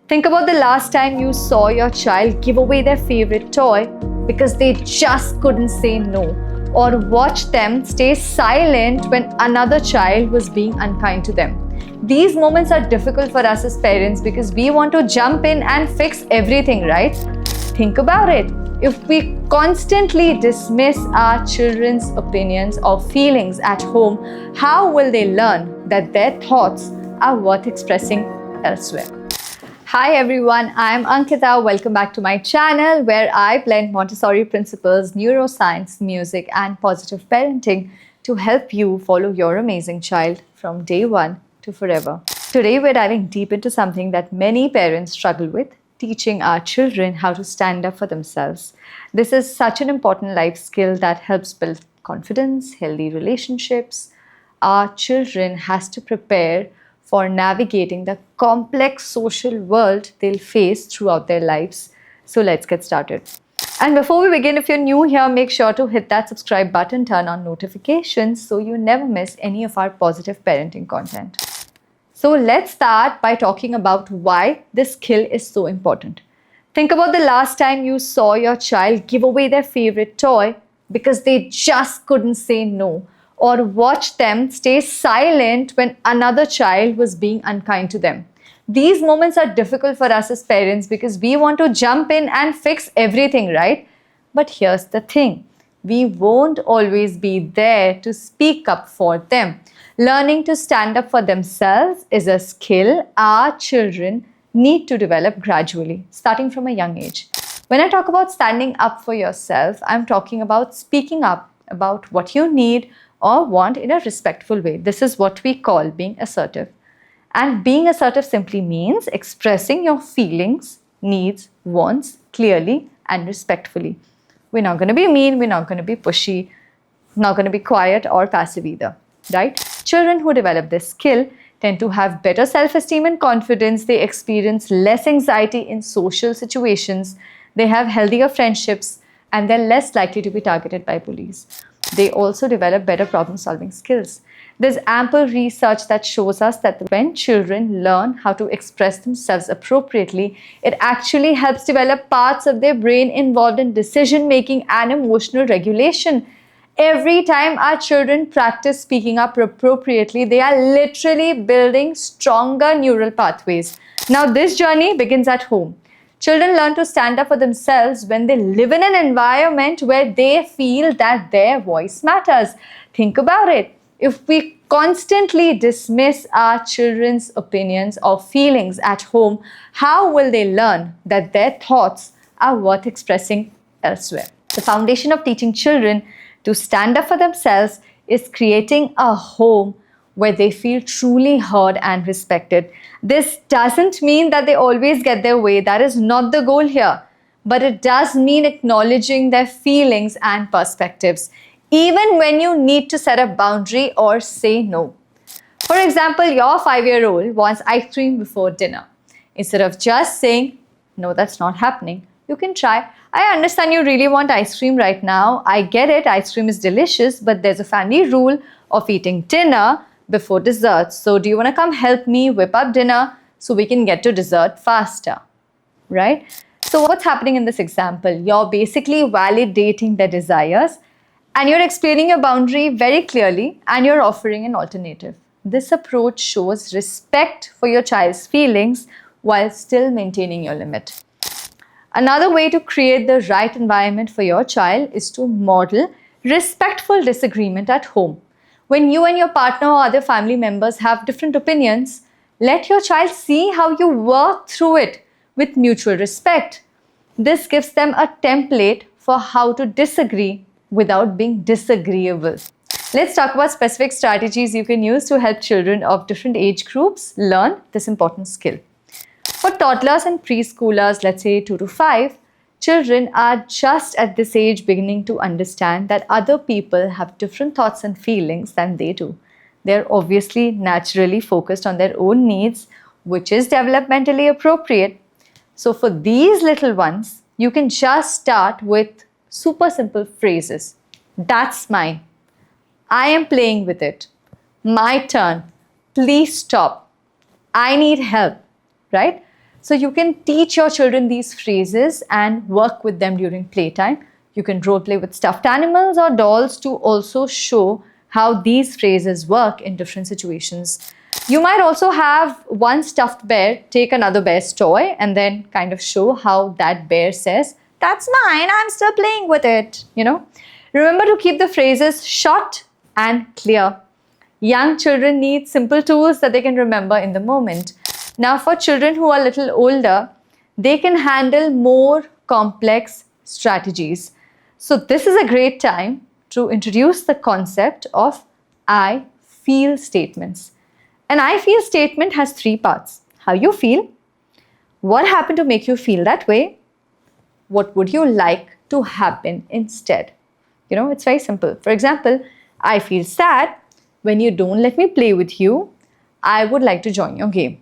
Think about the last time you saw your child give away their favorite toy because they just couldn't say no, or watch them stay silent when another child was being unkind to them. These moments are difficult for us as parents because we want to jump in and fix everything, right? Think about it. If we constantly dismiss our children's opinions or feelings at home, how will they learn that their thoughts are worth expressing elsewhere? Hi everyone, I am Ankita. Welcome back to my channel where I blend Montessori principles, neuroscience, music and positive parenting to help you follow your amazing child from day one to forever. Today we're diving deep into something that many parents struggle with, teaching our children how to stand up for themselves. This is such an important life skill that helps build confidence, healthy relationships. Our children has to prepare for navigating the complex social world they'll face throughout their lives. So let's get started. And before we begin, if you're new here, make sure to hit that subscribe button, turn on notifications so you never miss any of our positive parenting content. So let's start by talking about why this skill is so important. Think about the last time you saw your child give away their favorite toy because they just couldn't say no, or watch them stay silent when another child was being unkind to them. These moments are difficult for us as parents because we want to jump in and fix everything, right? But here's the thing. We won't always be there to speak up for them. Learning to stand up for themselves is a skill our children need to develop gradually, starting from a young age. When I talk about standing up for yourself, I'm talking about speaking up about what you need or want in a respectful way. This is what we call being assertive. And being assertive simply means expressing your feelings, needs, wants clearly and respectfully. We're not going to be mean, we're not going to be pushy, not going to be quiet or passive either, right? Children who develop this skill tend to have better self-esteem and confidence. They experience less anxiety in social situations. They have healthier friendships and they're less likely to be targeted by bullies. They also develop better problem-solving skills. There's ample research that shows us that when children learn how to express themselves appropriately, it actually helps develop parts of their brain involved in decision-making and emotional regulation. Every time our children practice speaking up appropriately, they are literally building stronger neural pathways. Now, this journey begins at home. Children learn to stand up for themselves when they live in an environment where they feel that their voice matters. Think about it. If we constantly dismiss our children's opinions or feelings at home, how will they learn that their thoughts are worth expressing elsewhere? The foundation of teaching children to stand up for themselves is creating a home where they feel truly heard and respected. This doesn't mean that they always get their way. That is not the goal here. But it does mean acknowledging their feelings and perspectives, even when you need to set a boundary or say no. For example, your 5-year-old wants ice cream before dinner. Instead of just saying, no, that's not happening, you can try, I understand you really want ice cream right now. I get it, ice cream is delicious, but there's a family rule of eating dinner before dessert. So do you want to come help me whip up dinner so we can get to dessert faster, right? So what's happening in this example? You're basically validating their desires and you're explaining your boundary very clearly and you're offering an alternative. This approach shows respect for your child's feelings while still maintaining your limit. Another way to create the right environment for your child is to model respectful disagreement at home. When you and your partner or other family members have different opinions, let your child see how you work through it with mutual respect. This gives them a template for how to disagree without being disagreeable. Let's talk about specific strategies you can use to help children of different age groups learn this important skill. For toddlers and preschoolers, let's say 2 to 5, children are just at this age beginning to understand that other people have different thoughts and feelings than they do. They're obviously naturally focused on their own needs, which is developmentally appropriate. So for these little ones, you can just start with super simple phrases. That's mine. I am playing with it. My turn. Please stop. I need help. Right? So you can teach your children these phrases and work with them during playtime. You can role play with stuffed animals or dolls to also show how these phrases work in different situations. You might also have one stuffed bear take another bear's toy and then kind of show how that bear says, "That's mine, I'm still playing with it." Remember to keep the phrases short and clear. Young children need simple tools that they can remember in the moment. Now, for children who are a little older, they can handle more complex strategies. So this is a great time to introduce the concept of I feel statements. An I feel statement has 3 parts. How you feel, what happened to make you feel that way, what would you like to happen instead. It's very simple. For example, I feel sad when you don't let me play with you. I would like to join your game.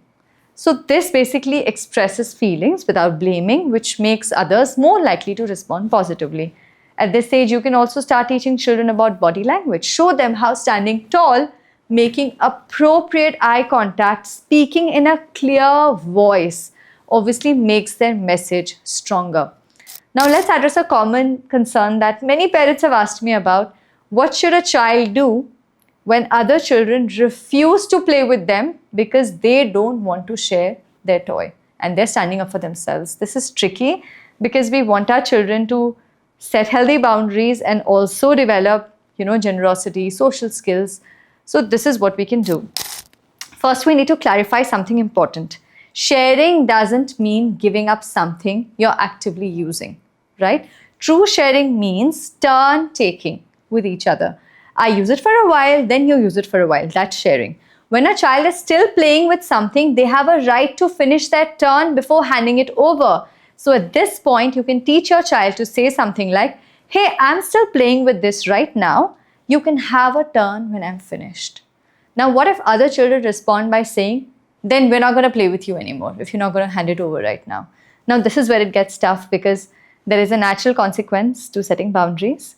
So this basically expresses feelings without blaming, which makes others more likely to respond positively. At this stage, you can also start teaching children about body language. Show them how standing tall, making appropriate eye contact, speaking in a clear voice obviously makes their message stronger. Now let's address a common concern that many parents have asked me about. What should a child do when other children refuse to play with them because they don't want to share their toy and they're standing up for themselves? This is tricky because we want our children to set healthy boundaries and also develop, generosity, social skills. So this is what we can do. First, we need to clarify something important. Sharing doesn't mean giving up something you're actively using, right? True sharing means turn taking with each other. I use it for a while, then you use it for a while. That's sharing. When a child is still playing with something, they have a right to finish their turn before handing it over. So at this point, you can teach your child to say something like, "Hey, I'm still playing with this right now. You can have a turn when I'm finished." Now, what if other children respond by saying, "Then we're not going to play with you anymore if you're not going to hand it over right now"? Now, this is where it gets tough because there is a natural consequence to setting boundaries.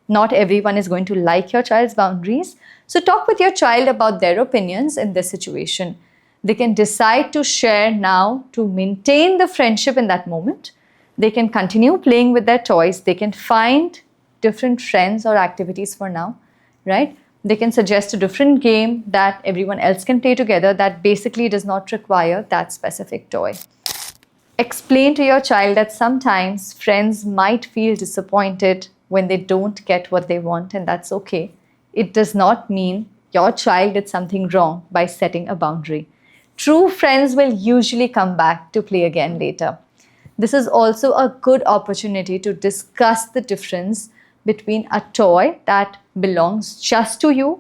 Not everyone is going to like your child's boundaries. So talk with your child about their opinions in this situation. They can decide to share now to maintain the friendship in that moment. They can continue playing with their toys. They can find different friends or activities for now, right? They can suggest a different game that everyone else can play together that basically does not require that specific toy. Explain to your child that sometimes friends might feel disappointed when they don't get what they want, and that's okay. It does not mean your child did something wrong by setting a boundary. True friends will usually come back to play again later. This is also a good opportunity to discuss the difference between a toy that belongs just to you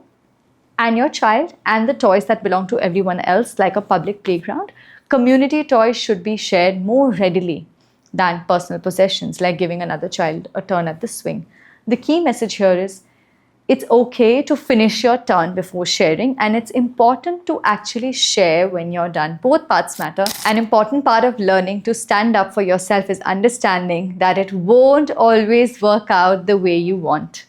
and your child and the toys that belong to everyone else, like a public playground. Community toys should be shared more readily than personal possessions, like giving another child a turn at the swing. The key message here is it's okay to finish your turn before sharing, and it's important to actually share when you're done. Both parts matter. An important part of learning to stand up for yourself is understanding that it won't always work out the way you want.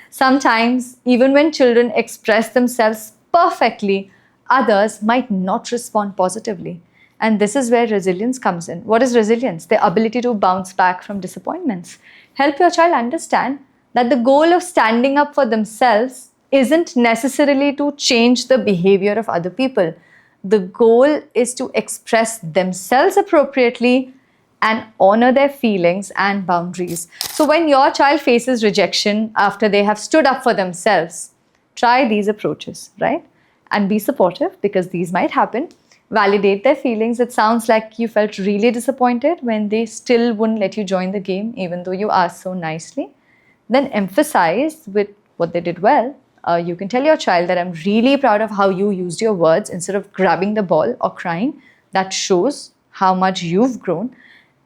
Sometimes, even when children express themselves perfectly, others might not respond positively. And this is where resilience comes in. What is resilience? The ability to bounce back from disappointments. Help your child understand that the goal of standing up for themselves isn't necessarily to change the behavior of other people. The goal is to express themselves appropriately and honor their feelings and boundaries. So when your child faces rejection after they have stood up for themselves, try these approaches, right? And be supportive because these might happen. Validate their feelings. It sounds like you felt really disappointed when they still wouldn't let you join the game, even though you asked so nicely. Then emphasize with what they did well. You can tell your child that I'm really proud of how you used your words instead of grabbing the ball or crying. That shows how much you've grown,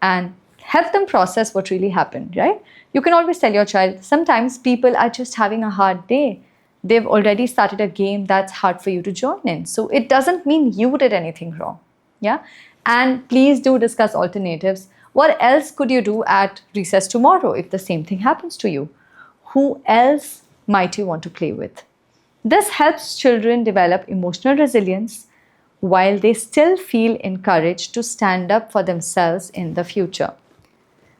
and help them process what really happened, right? You can always tell your child, sometimes people are just having a hard day. They've already started a game that's hard for you to join in. So it doesn't mean you did anything wrong. Yeah. And please do discuss alternatives. What else could you do at recess tomorrow if the same thing happens to you? Who else might you want to play with? This helps children develop emotional resilience, while they still feel encouraged to stand up for themselves in the future.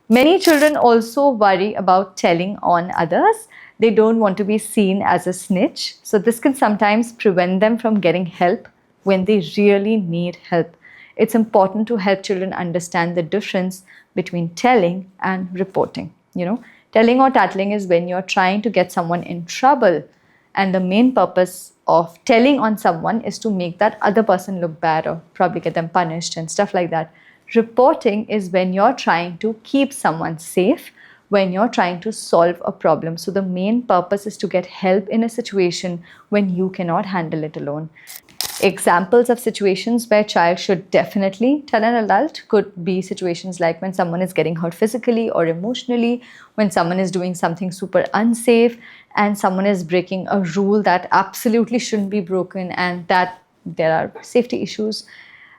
Many children also worry about telling on others. They don't want to be seen as a snitch. So, this can sometimes prevent them from getting help when they really need help. It's important to help children understand the difference between telling and reporting. Telling or tattling is when you're trying to get someone in trouble, and the main purpose of telling on someone is to make that other person look bad or probably get them punished and stuff like that. Reporting is when you're trying to keep someone safe, when you're trying to solve a problem. So the main purpose is to get help in a situation when you cannot handle it alone. Examples of situations where a child should definitely tell an adult could be situations like when someone is getting hurt physically or emotionally, when someone is doing something super unsafe, and someone is breaking a rule that absolutely shouldn't be broken, and that there are safety issues.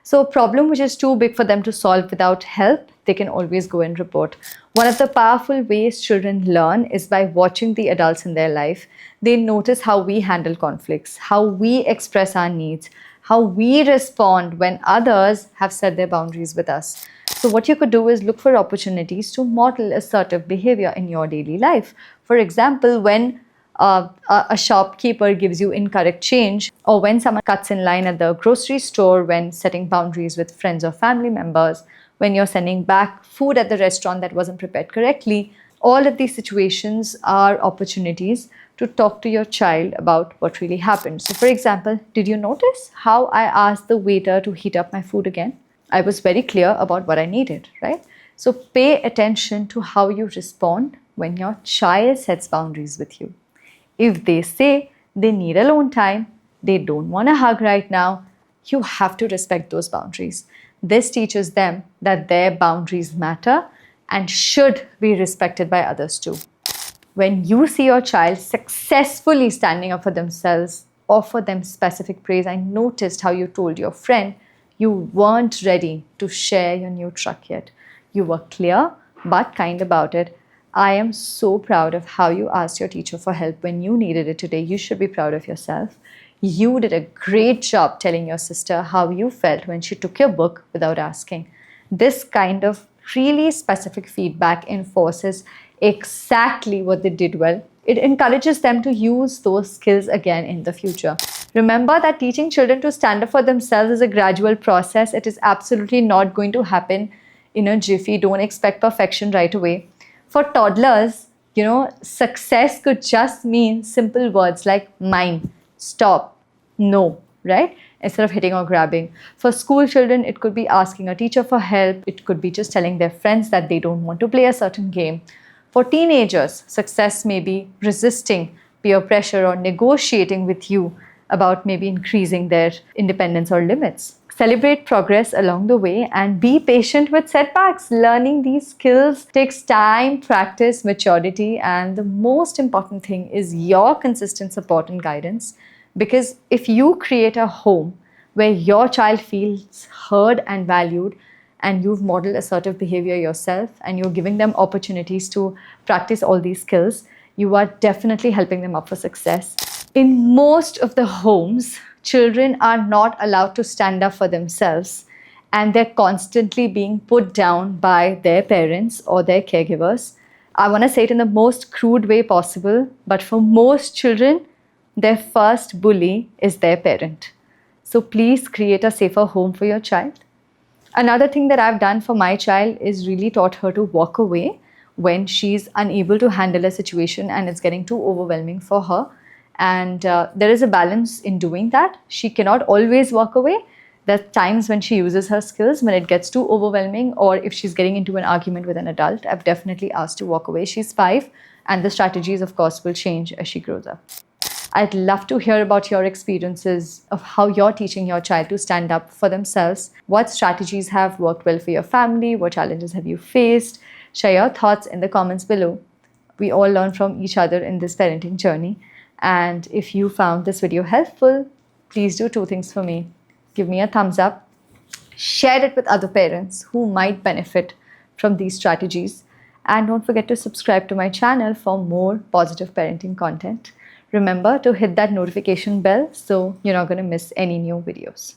So a problem which is too big for them to solve without help, they can always go and report. One of the powerful ways children learn is by watching the adults in their life. They notice how we handle conflicts, how we express our needs, how we respond when others have set their boundaries with us. So what you could do is look for opportunities to model assertive behavior in your daily life. For example, when a shopkeeper gives you incorrect change, or when someone cuts in line at the grocery store, when setting boundaries with friends or family members, when you're sending back food at the restaurant that wasn't prepared correctly. All of these situations are opportunities to talk to your child about what really happened. So for example, did you notice how I asked the waiter to heat up my food again? I was very clear about what I needed, right? So pay attention to how you respond when your child sets boundaries with you. If they say they need alone time, they don't want a hug right now, you have to respect those boundaries. This teaches them that their boundaries matter and should be respected by others too. When you see your child successfully standing up for themselves, offer them specific praise. I noticed how you told your friend you weren't ready to share your new truck yet. You were clear but kind about it. I am so proud of how you asked your teacher for help when you needed it today. You should be proud of yourself. You did a great job telling your sister how you felt when she took your book without asking. This kind of really specific feedback enforces exactly what they did well. It encourages them to use those skills again in the future. Remember that teaching children to stand up for themselves is a gradual process. It is absolutely not going to happen in a jiffy. Don't expect perfection right away. For toddlers, success could just mean simple words like mine, stop, no, right? Instead of hitting or grabbing. For school children, it could be asking a teacher for help. It could be just telling their friends that they don't want to play a certain game. For teenagers, success may be resisting peer pressure or negotiating with you about maybe increasing their independence or limits. Celebrate progress along the way and be patient with setbacks. Learning these skills takes time, practice, maturity, and the most important thing is your consistent support and guidance. Because if you create a home where your child feels heard and valued, and you've modeled assertive behavior yourself, and you're giving them opportunities to practice all these skills, you are definitely helping them up for success. In most of the homes, children are not allowed to stand up for themselves, and they're constantly being put down by their parents or their caregivers. I want to say it in the most crude way possible, but for most children, their first bully is their parent. So please create a safer home for your child. Another thing that I've done for my child is really taught her to walk away when she's unable to handle a situation and it's getting too overwhelming for her. And there is a balance in doing that. She cannot always walk away. There are times when she uses her skills when it gets too overwhelming, or if she's getting into an argument with an adult. I've definitely asked to walk away. She's 5, and the strategies, of course, will change as she grows up. I'd love to hear about your experiences of how you're teaching your child to stand up for themselves. What strategies have worked well for your family? What challenges have you faced? Share your thoughts in the comments below. We all learn from each other in this parenting journey. And if you found this video helpful, please do 2 things for me. Give me a thumbs up. Share it with other parents who might benefit from these strategies. And don't forget to subscribe to my channel for more positive parenting content. Remember to hit that notification bell so you're not going to miss any new videos.